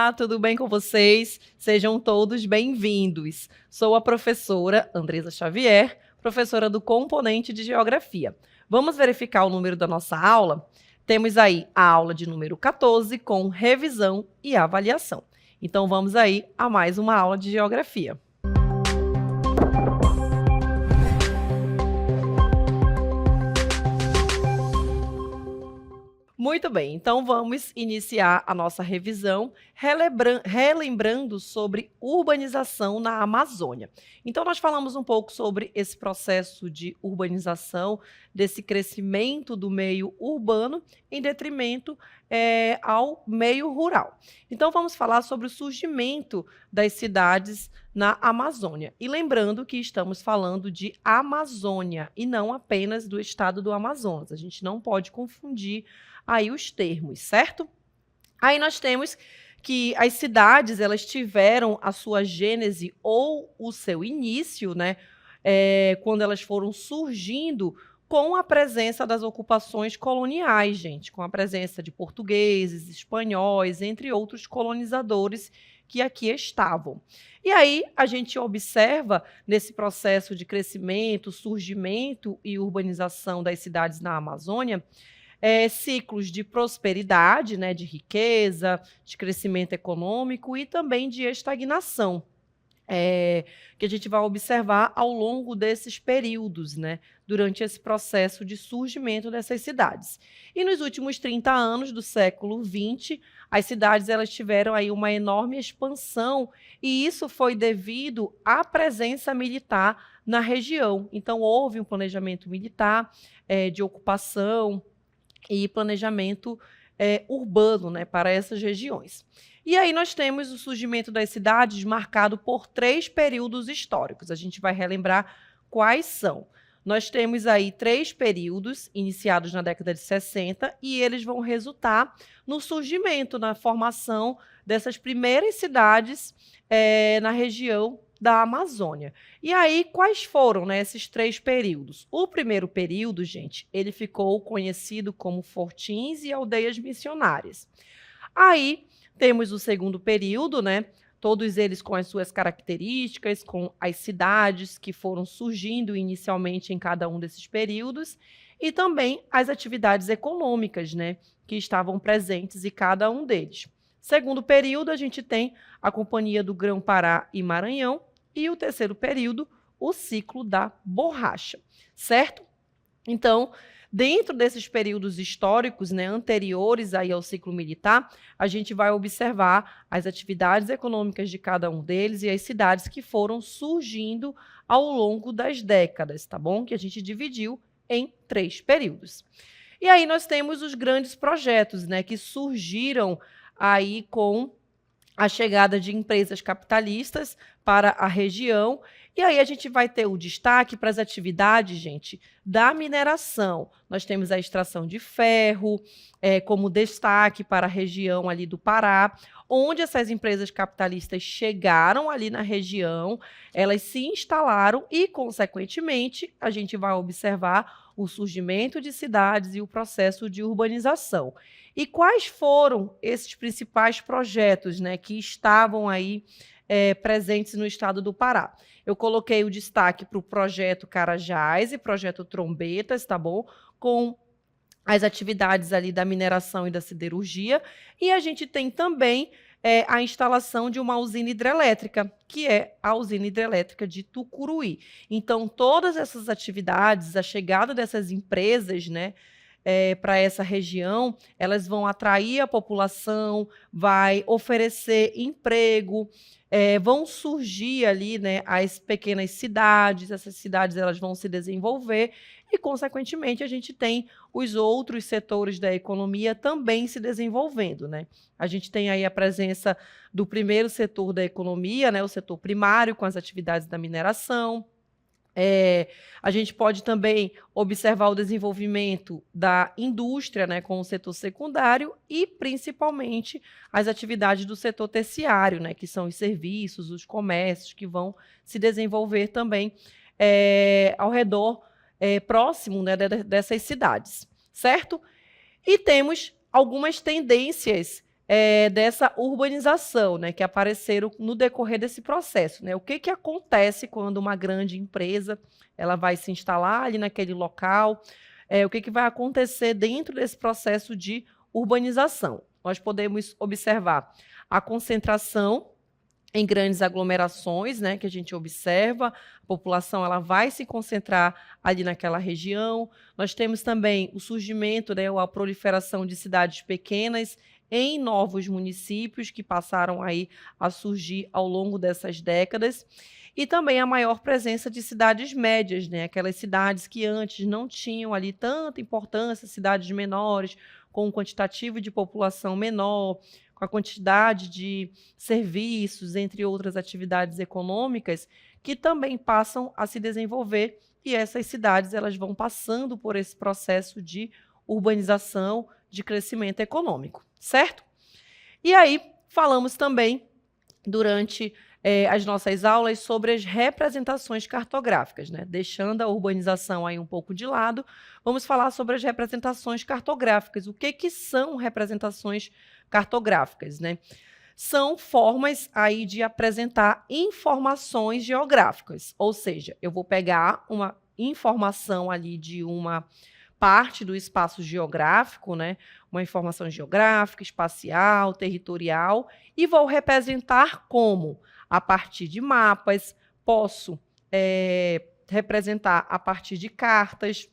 Olá, tudo bem com vocês? Sejam todos bem-vindos. Sou a professora Andresa Xavier, professora do componente de Geografia. Vamos verificar o número da nossa aula? Temos aí a aula de número 14 com revisão e avaliação. Então vamos aí a mais uma aula de Geografia. Muito bem, então vamos iniciar a nossa revisão relembrando sobre urbanização na Amazônia. Então nós falamos um pouco sobre esse processo de urbanização, desse crescimento do meio urbano em detrimento ao meio rural. Então vamos falar sobre o surgimento das cidades na Amazônia. E lembrando que estamos falando de Amazônia e não apenas do estado do Amazonas. A gente não pode confundir aí os termos, certo? Aí nós temos que as cidades, elas tiveram a sua gênese ou o seu início, né, quando elas foram surgindo com a presença das ocupações coloniais, gente, com a presença de portugueses, espanhóis, entre outros colonizadores que aqui estavam. E aí a gente observa nesse processo de crescimento, surgimento e urbanização das cidades na Amazônia, ciclos de prosperidade, né, de riqueza, de crescimento econômico e também de estagnação, que a gente vai observar ao longo desses períodos, né, durante esse processo de surgimento dessas cidades. E nos últimos 30 anos do século XX, as cidades elas tiveram aí uma enorme expansão, e isso foi devido à presença militar na região. Então, houve um planejamento militar de ocupação e planejamento urbano, né, para essas regiões. E aí nós temos o surgimento das cidades marcado por 3 períodos históricos. A gente vai relembrar quais são. Nós temos aí 3 períodos iniciados na década de 60 e eles vão resultar no surgimento, na formação dessas primeiras cidades na região da Amazônia. E aí, quais foram, né, esses 3 períodos? O primeiro período, gente, ele ficou conhecido como fortins e aldeias missionárias. Aí, temos o segundo período, né, todos eles com as suas características, com as cidades que foram surgindo inicialmente em cada um desses períodos, e também as atividades econômicas, né, que estavam presentes em cada um deles. Segundo período, a gente tem a Companhia do Grão-Pará e Maranhão, e o terceiro período, o ciclo da borracha, certo? Então, dentro desses períodos históricos, né, anteriores aí ao ciclo militar, a gente vai observar as atividades econômicas de cada um deles e as cidades que foram surgindo ao longo das décadas, tá bom? Que a gente dividiu em 3 períodos. E aí nós temos os grandes projetos, né, que surgiram aí com a chegada de empresas capitalistas para a região. E aí a gente vai ter o destaque para as atividades, gente, da mineração. Nós temos a extração de ferro como destaque para a região ali do Pará, onde essas empresas capitalistas chegaram ali na região, elas se instalaram e, consequentemente, a gente vai observar o surgimento de cidades e o processo de urbanização. E quais foram esses principais projetos, né, que estavam aí presentes no estado do Pará? Eu coloquei o destaque para o projeto Carajás e projeto Trombetas, tá bom? Com as atividades ali da mineração e da siderurgia. E a gente tem também a instalação de uma usina hidrelétrica, que é a usina hidrelétrica de Tucuruí. Então, todas essas atividades, a chegada dessas empresas, né, para essa região, elas vão atrair a população, vai oferecer emprego, vão surgir ali, né, as pequenas cidades, essas cidades elas vão se desenvolver e, consequentemente, a gente tem os outros setores da economia também se desenvolvendo, né? A gente tem aí a presença do primeiro setor da economia, né, o setor primário, com as atividades da mineração. A gente pode também observar o desenvolvimento da indústria, né, com o setor secundário e, principalmente, as atividades do setor terciário, né, que são os serviços, os comércios, que vão se desenvolver também ao redor, próximo, né, dessas cidades, certo? E temos algumas tendências dessa urbanização, né, que apareceram no decorrer desse processo, né? O que que acontece quando uma grande empresa ela vai se instalar ali naquele local? O que que vai acontecer dentro desse processo de urbanização? Nós podemos observar a concentração em grandes aglomerações, né, que a gente observa, a população ela vai se concentrar ali naquela região. Nós temos também o surgimento, né, ou a proliferação de cidades pequenas em novos municípios que passaram aí a surgir ao longo dessas décadas. E também a maior presença de cidades médias, né, aquelas cidades que antes não tinham ali tanta importância, cidades menores, com um quantitativo de população menor, com a quantidade de serviços, entre outras atividades econômicas, que também passam a se desenvolver, e essas cidades elas vão passando por esse processo de urbanização, de crescimento econômico, certo? E aí falamos também, durante as nossas aulas, sobre as representações cartográficas, né? Deixando a urbanização aí um pouco de lado, vamos falar sobre as representações cartográficas. O que que são representações cartográficas, né? São formas aí de apresentar informações geográficas, ou seja, eu vou pegar uma informação ali de uma parte do espaço geográfico, né? Uma informação geográfica, espacial, territorial, e vou representar como? A partir de mapas, posso representar a partir de cartas,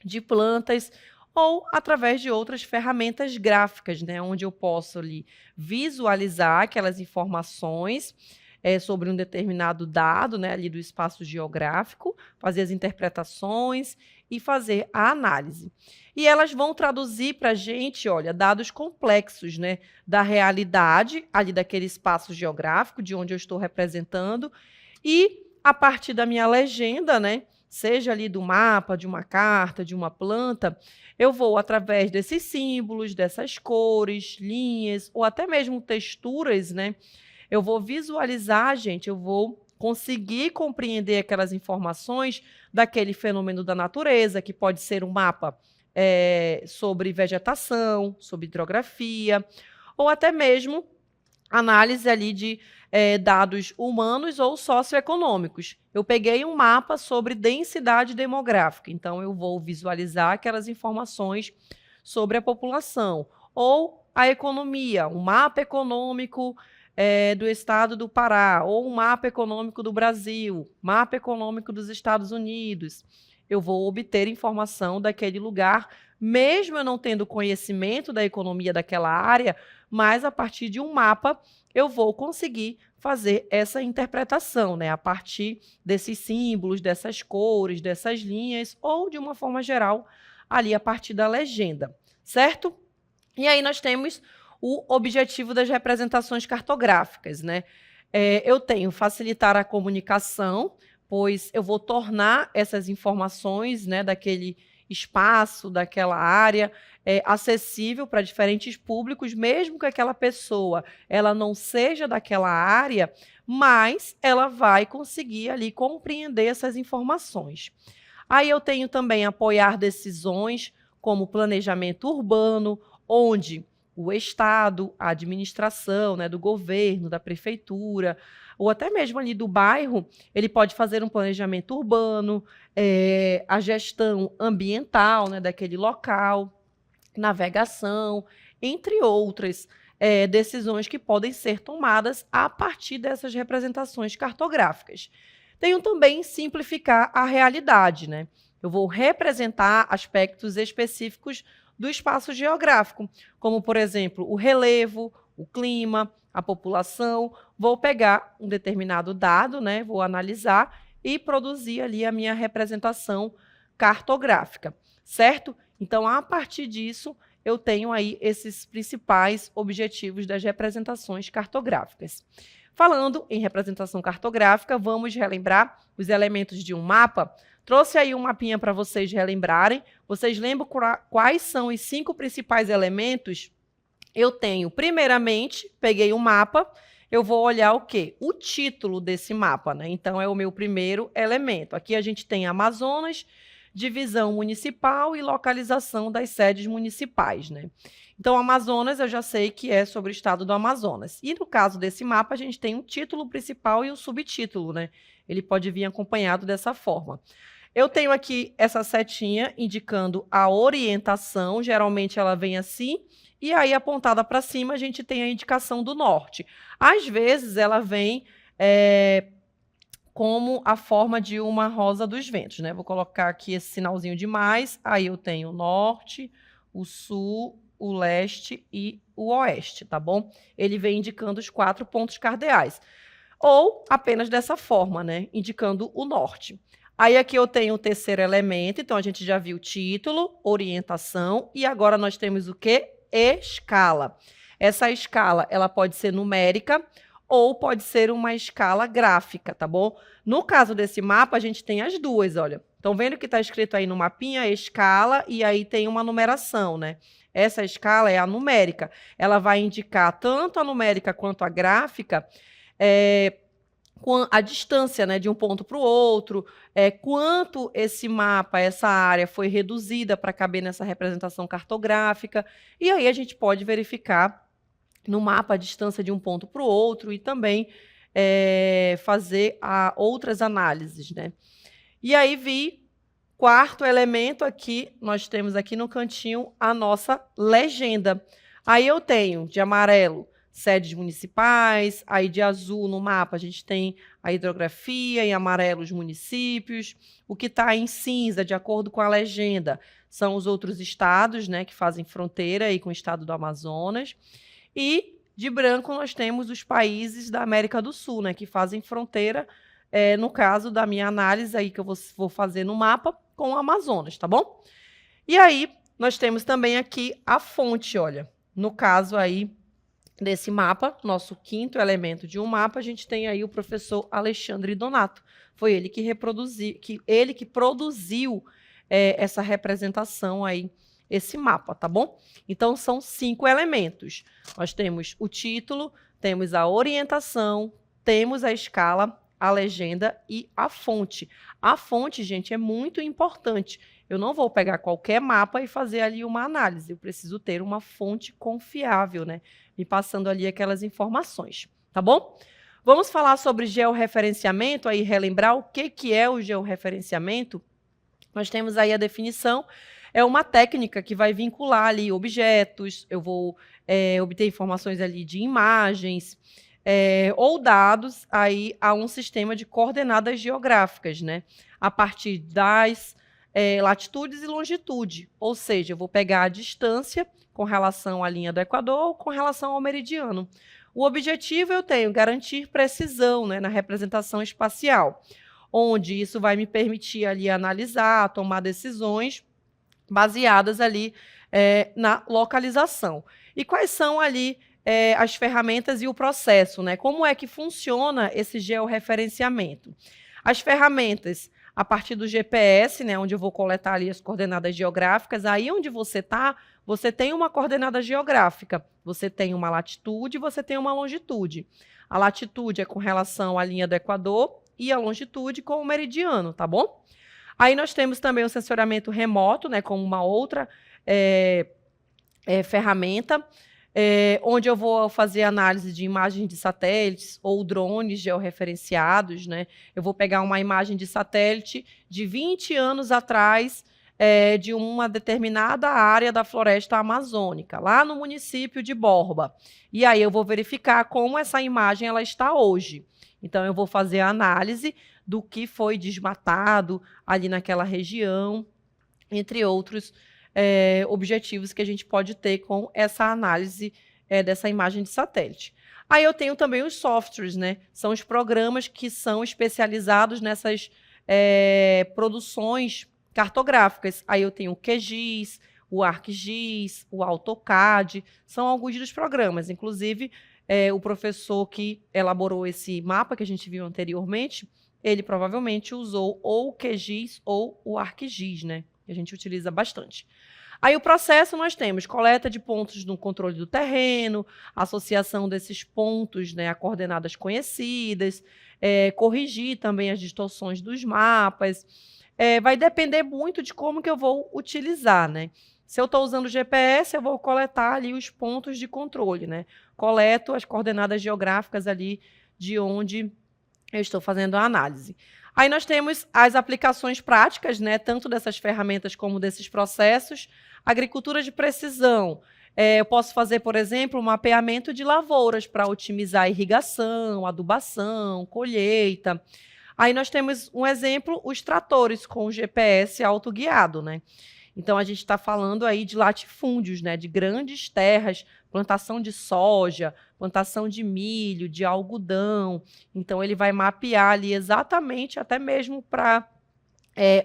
de plantas, ou através de outras ferramentas gráficas, né, onde eu posso ali visualizar aquelas informações sobre um determinado dado, né, ali do espaço geográfico, fazer as interpretações e fazer a análise. E elas vão traduzir para a gente, olha, dados complexos, né, da realidade ali daquele espaço geográfico, de onde eu estou representando, e a partir da minha legenda, né, seja ali do mapa, de uma carta, de uma planta, eu vou, através desses símbolos, dessas cores, linhas, ou até mesmo texturas, né, eu vou visualizar, gente, eu vou conseguir compreender aquelas informações daquele fenômeno da natureza, que pode ser um mapa sobre vegetação, sobre hidrografia, ou até mesmo análise ali de dados humanos ou socioeconômicos. Eu peguei um mapa sobre densidade demográfica, então eu vou visualizar aquelas informações sobre a população. Ou a economia, um mapa econômico do estado do Pará, ou um mapa econômico do Brasil, mapa econômico dos Estados Unidos. Eu vou obter informação daquele lugar, mesmo eu não tendo conhecimento da economia daquela área, mas a partir de um mapa eu vou conseguir fazer essa interpretação, né? A partir desses símbolos, dessas cores, dessas linhas, ou de uma forma geral, ali a partir da legenda, certo? E aí nós temos o objetivo das representações cartográficas, né? Eu tenho facilitar a comunicação, pois eu vou tornar essas informações, né, daquele espaço, daquela área, acessível para diferentes públicos, mesmo que aquela pessoa ela não seja daquela área, mas ela vai conseguir ali compreender essas informações. Aí eu tenho também apoiar decisões como planejamento urbano, onde o Estado, a administração, né, do governo, da prefeitura, ou até mesmo ali do bairro, ele pode fazer um planejamento urbano, a gestão ambiental, né, daquele local, navegação, entre outras decisões que podem ser tomadas a partir dessas representações cartográficas. Tenho também simplificar a realidade, né? Eu vou representar aspectos específicos do espaço geográfico, como, por exemplo, o relevo, o clima, a população. Vou pegar um determinado dado, né, vou analisar e produzir ali a minha representação cartográfica, certo? Então, a partir disso, eu tenho aí esses principais objetivos das representações cartográficas. Falando em representação cartográfica, vamos relembrar os elementos de um mapa. Trouxe aí um mapinha para vocês relembrarem. Vocês lembram quais são os 5 principais elementos? Eu tenho, primeiramente, peguei o mapa, eu vou olhar o quê? O título desse mapa, né? Então, é o meu primeiro elemento. Aqui a gente tem Amazonas, divisão municipal e localização das sedes municipais, né? Então, Amazonas, eu já sei que é sobre o estado do Amazonas. E no caso desse mapa, a gente tem um título principal e o subtítulo, né? Ele pode vir acompanhado dessa forma. Eu tenho aqui essa setinha indicando a orientação, geralmente ela vem assim, e aí apontada para cima a gente tem a indicação do norte. Às vezes ela vem como a forma de uma rosa dos ventos, né? Vou colocar aqui esse sinalzinho de mais, aí eu tenho o norte, o sul, o leste e o oeste, tá bom? Ele vem indicando os 4 pontos cardeais. Ou apenas dessa forma, né? Indicando o norte. Aí aqui eu tenho o terceiro elemento, então a gente já viu título, orientação, e agora nós temos o quê? Escala. Essa escala, ela pode ser numérica ou pode ser uma escala gráfica, tá bom? No caso desse mapa, a gente tem as duas, olha. Estão vendo que está escrito aí no mapinha, escala, e aí tem uma numeração, né? Essa escala é a numérica. Ela vai indicar tanto a numérica quanto a gráfica, a distância, né, de um ponto para o outro, quanto esse mapa, essa área foi reduzida para caber nessa representação cartográfica, e aí a gente pode verificar no mapa a distância de um ponto para o outro e também fazer outras análises, né? E aí quarto elemento aqui, nós temos aqui no cantinho a nossa legenda. Aí eu tenho de amarelo sedes municipais, aí de azul no mapa a gente tem a hidrografia, em amarelo os municípios, o que está em cinza, de acordo com a legenda, são os outros estados, né, que fazem fronteira aí com o estado do Amazonas, e de branco nós temos os países da América do Sul, né, que fazem fronteira, no caso da minha análise aí que eu vou fazer no mapa, com o Amazonas, tá bom? E aí nós temos também aqui a fonte, olha, no caso aí desse mapa, nosso quinto elemento de um mapa, a gente tem aí o professor Alexandre Donato. Foi ele que produziu essa representação aí, esse mapa, tá bom? Então, são 5 elementos. Nós temos o título, temos a orientação, temos a escala, a legenda e a fonte. A fonte, gente, é muito importante. Eu não vou pegar qualquer mapa e fazer ali uma análise. Eu preciso ter uma fonte confiável, né? Me passando ali aquelas informações, tá bom? Vamos falar sobre georreferenciamento, aí relembrar o que é o georreferenciamento. Nós temos aí a definição, é uma técnica que vai vincular ali objetos, eu vou obter informações ali de imagens, ou dados aí a um sistema de coordenadas geográficas, né? A partir das latitudes e longitude, ou seja, eu vou pegar a distância com relação à linha do Equador ou com relação ao meridiano. O objetivo eu tenho garantir precisão, né, na representação espacial, onde isso vai me permitir ali analisar, tomar decisões baseadas ali na localização. E quais são ali as ferramentas e o processo, né? Como é que funciona esse georreferenciamento? As ferramentas, a partir do GPS, né, onde eu vou coletar ali as coordenadas geográficas, aí onde você está, você tem uma coordenada geográfica, você tem uma latitude, você tem uma longitude. A latitude é com relação à linha do Equador e a longitude com o meridiano, tá bom? Aí nós temos também o sensoriamento remoto, né, como uma outra ferramenta, onde eu vou fazer análise de imagens de satélites ou drones georreferenciados, né? Eu vou pegar uma imagem de satélite de 20 anos atrás, de uma determinada área da floresta amazônica, lá no município de Borba. E aí eu vou verificar como essa imagem ela está hoje. Então, eu vou fazer a análise do que foi desmatado ali naquela região, entre outros objetivos que a gente pode ter com essa análise dessa imagem de satélite. Aí eu tenho também os softwares, né? São os programas que são especializados nessas produções cartográficas. Aí eu tenho o QGIS, o ArcGIS, o AutoCAD, são alguns dos programas. Inclusive, o professor que elaborou esse mapa que a gente viu anteriormente, ele provavelmente usou ou o QGIS ou o ArcGIS, né? Que a gente utiliza bastante. Aí o processo nós temos coleta de pontos no controle do terreno, associação desses pontos, né, a coordenadas conhecidas, corrigir também as distorções dos mapas, vai depender muito de como que eu vou utilizar, né? Se eu estou usando o GPS, eu vou coletar ali os pontos de controle, né? Coleto as coordenadas geográficas ali de onde eu estou fazendo a análise. Aí nós temos as aplicações práticas, né, tanto dessas ferramentas como desses processos. Agricultura de precisão. Eu posso fazer, por exemplo, um mapeamento de lavouras para otimizar a irrigação, adubação, colheita. Aí nós temos um exemplo, os tratores com o GPS autoguiado, né? Então, a gente está falando aí de latifúndios, né, de grandes terras, plantação de soja, plantação de milho, de algodão. Então, ele vai mapear ali exatamente, até mesmo para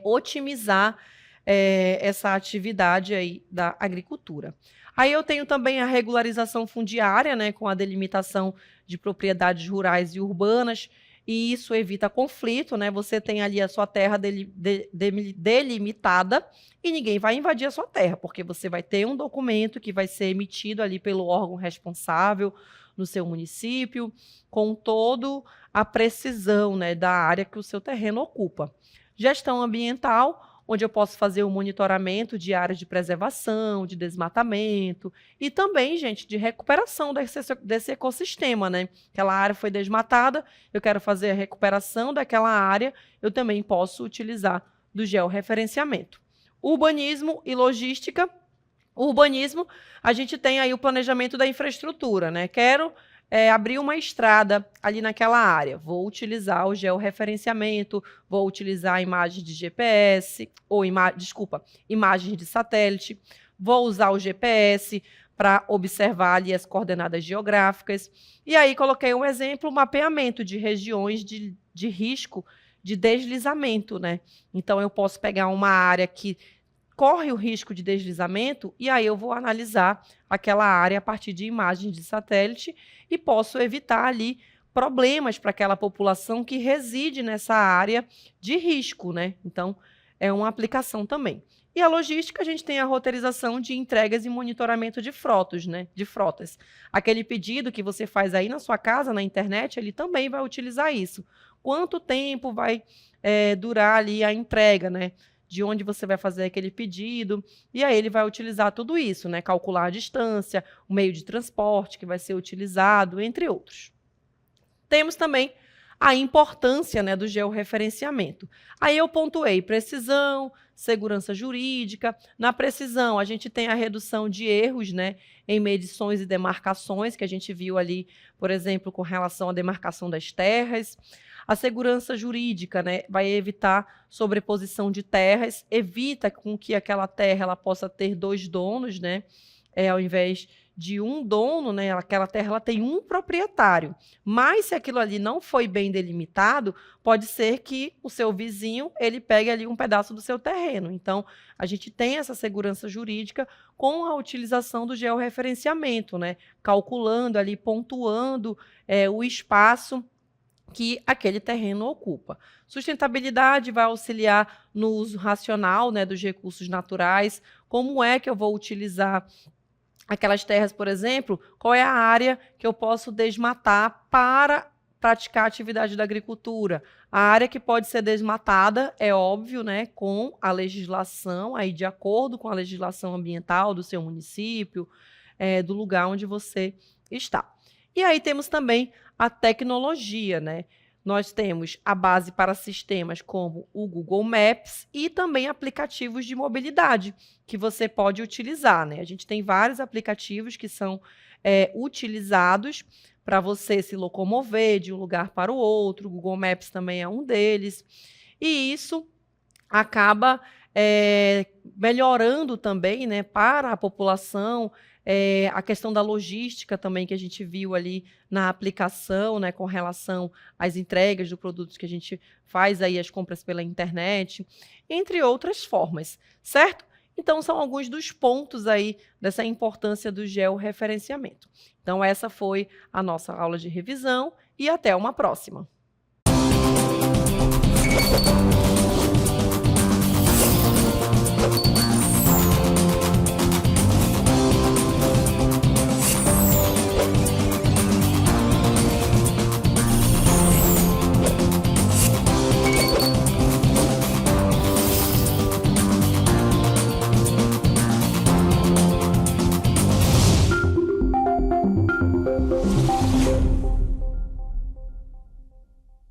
otimizar essa atividade aí da agricultura. Aí eu tenho também a regularização fundiária, né, com a delimitação de propriedades rurais e urbanas, e isso evita conflito, né? Você tem ali a sua terra delimitada e ninguém vai invadir a sua terra, porque você vai ter um documento que vai ser emitido ali pelo órgão responsável no seu município, com toda a precisão, né, da área que o seu terreno ocupa. Gestão ambiental, onde eu posso fazer o monitoramento de áreas de preservação, de desmatamento e também, gente, de recuperação desse ecossistema, né? Aquela área foi desmatada, eu quero fazer a recuperação daquela área, eu também posso utilizar do georreferenciamento. Urbanismo e logística. Urbanismo, a gente tem aí o planejamento da infraestrutura, né? Quero abrir uma estrada ali naquela área. Vou utilizar o georreferenciamento, vou utilizar imagens de GPS, ou imagens de satélite, vou usar o GPS para observar ali as coordenadas geográficas. E aí coloquei um exemplo, mapeamento de regiões de risco de deslizamento, né? Então, eu posso pegar uma área que corre o risco de deslizamento, e aí eu vou analisar aquela área a partir de imagens de satélite e posso evitar ali problemas para aquela população que reside nessa área de risco, né? Então, é uma aplicação também. E a logística, a gente tem a roteirização de entregas e monitoramento de frotas, né? De frotas. Aquele pedido que você faz aí na sua casa, na internet, ele também vai utilizar isso. Quanto tempo vai durar ali a entrega, né? De onde você vai fazer aquele pedido, e aí ele vai utilizar tudo isso, né? Calcular a distância, o meio de transporte que vai ser utilizado, entre outros. Temos também a importância, né, do georreferenciamento. Aí eu pontuei precisão, segurança jurídica. Na precisão, a gente tem a redução de erros, né, em medições e demarcações, que a gente viu ali, por exemplo, com relação à demarcação das terras. A segurança jurídica, né, vai evitar sobreposição de terras, evita com que aquela terra ela possa ter dois donos, né, ao invés de um dono, né, aquela terra ela tem um proprietário. Mas se aquilo ali não foi bem delimitado, pode ser que o seu vizinho ele pegue ali um pedaço do seu terreno. Então, a gente tem essa segurança jurídica com a utilização do georreferenciamento, né, calculando ali, pontuando o espaço que aquele terreno ocupa. Sustentabilidade vai auxiliar no uso racional, né, dos recursos naturais. Como é que eu vou utilizar aquelas terras, por exemplo? Qual é a área que eu posso desmatar para praticar a atividade da agricultura? A área que pode ser desmatada, é óbvio, né, com a legislação, aí de acordo com a legislação ambiental do seu município, do lugar onde você está. E aí temos também a tecnologia, né? Nós temos a base para sistemas como o Google Maps e também aplicativos de mobilidade que você pode utilizar, né? A gente tem vários aplicativos que são utilizados para você se locomover de um lugar para o outro. O Google Maps também é um deles. E isso acaba melhorando também, né, para a população, a questão da logística também que a gente viu ali na aplicação, né, com relação às entregas do produtos que a gente faz aí as compras pela internet, entre outras formas, certo? Então, são alguns dos pontos aí dessa importância do georreferenciamento. Então, essa foi a nossa aula de revisão e até uma próxima.